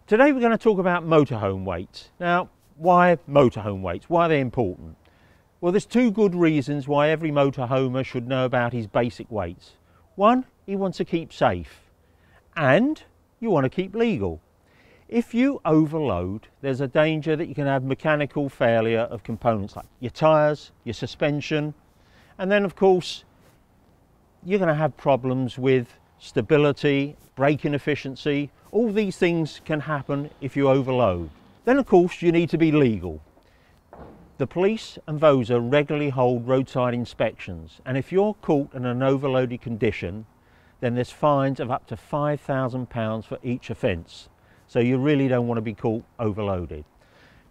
Today we're going to talk about motorhome weights. Now, why motorhome weights? Why are they important? Well, there's two good reasons why every motorhomer should know about his basic weights. One, he wants to keep safe, and you want to keep legal. If you overload, there's a danger that you can have mechanical failure of components like your tyres, your suspension, and then of course you're going to have problems with stability, braking efficiency. All these things can happen if you overload. Then of course you need to be legal. The police and VOSA regularly hold roadside inspections, and if you're caught in an overloaded condition, then there's fines of up to £5,000 for each offence. So you really don't want to be caught overloaded.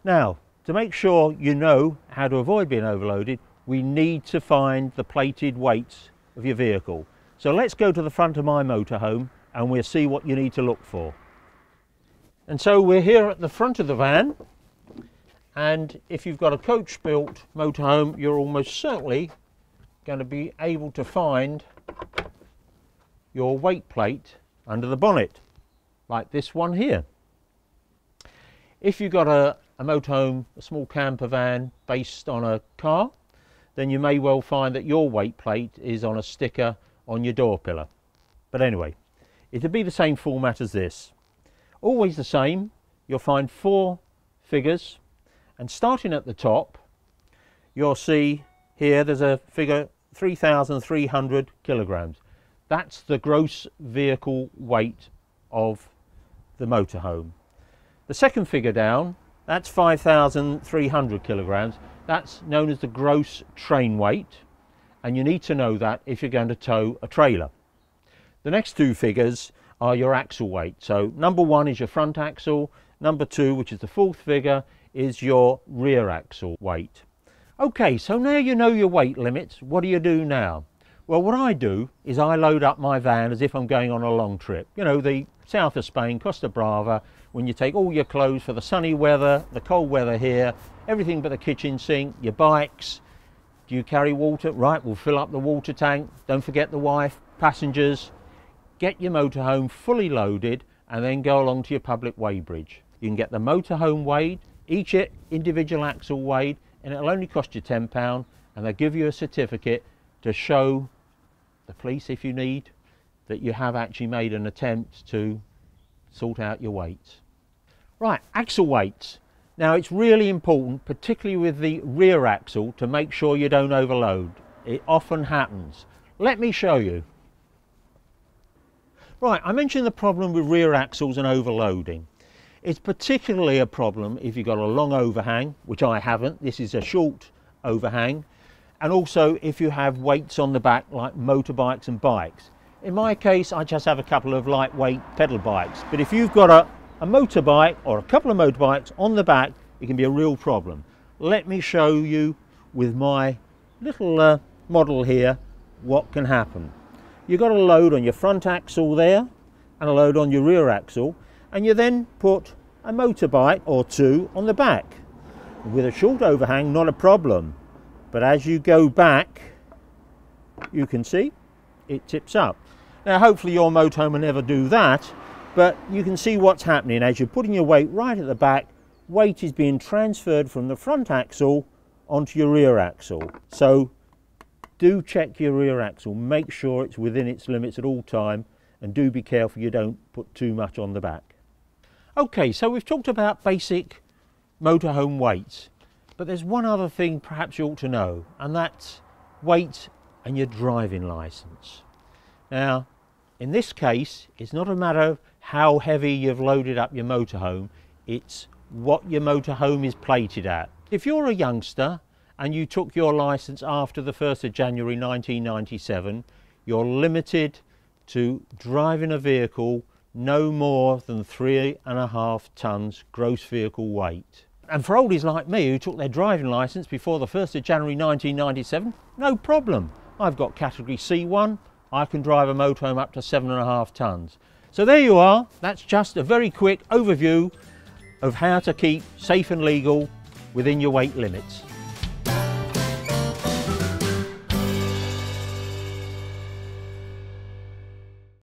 Now, to make sure you know how to avoid being overloaded, we need to find the plated weights of your vehicle. So let's go to the front of my motorhome and we'll see what you need to look for. And so we're here at the front of the van, and if you've got a coach built motorhome, you're almost certainly going to be able to find your weight plate under the bonnet, like this one here. If you've got a motorhome, a small camper van based on a car, then you may well find that your weight plate is on a sticker on your door pillar. But anyway, it'll be the same format as this. Always the same. You'll find 4 figures, and starting at the top, you'll see here there's a figure 3,300 kilograms. That's the gross vehicle weight of the motorhome. The second figure down, that's 5,300 kilograms. That's known as the gross train weight, and you need to know that if you're going to tow a trailer. The next 2 figures are your axle weight. So number 1 is your front axle, number 2, which is the 4th figure, is your rear axle weight. Okay, so now you know your weight limits. What do you do now? Well, what I do is I load up my van as if I'm going on a long trip. You know, the south of Spain, Costa Brava, when you take all your clothes for the sunny weather, the cold weather here, everything but the kitchen sink, your bikes. Do you carry water? Right, we'll fill up the water tank. Don't forget the wife, passengers. Get your motorhome fully loaded and then go along to your public weighbridge. You can get the motorhome weighed, each individual axle weighed, and it'll only cost you £10, and they'll give you a certificate to show the police, if you need, that you have actually made an attempt to sort out your weights. Right, axle weights. Now it's really important, particularly with the rear axle, to make sure you don't overload. It often happens. Let me show you. Right, I mentioned the problem with rear axles and overloading. It's particularly a problem if you've got a long overhang, which I haven't. This is a short overhang. And also if you have weights on the back like motorbikes and bikes. In my case, I just have a couple of lightweight pedal bikes. But if you've got a motorbike or a couple of motorbikes on the back, it can be a real problem. Let me show you with my little model here what can happen. You've got a load on your front axle there and a load on your rear axle, and you then put a motorbike or 2 on the back. With a short overhang, not a problem, but as you go back, you can see it tips up. Now hopefully your motorhome will never do that, but you can see what's happening as you're putting your weight right at the back. Weight is being transferred from the front axle onto your rear axle. So do check your rear axle, make sure it's within its limits at all time, and do be careful you don't put too much on the back. Okay, so we've talked about basic motorhome weights, but there's one other thing perhaps you ought to know, and that's weight and your driving licence. Now, in this case, it's not a matter of how heavy you've loaded up your motorhome, it's what your motorhome is plated at. If you're a youngster and you took your licence after the 1st of January 1997, you're limited to driving a vehicle no more than 3.5 tonnes gross vehicle weight. And for oldies like me who took their driving licence before the 1st of January 1997, no problem. I've got category C1, I can drive a motorhome up to 7.5 tonnes. So there you are, that's just a very quick overview of how to keep safe and legal within your weight limits.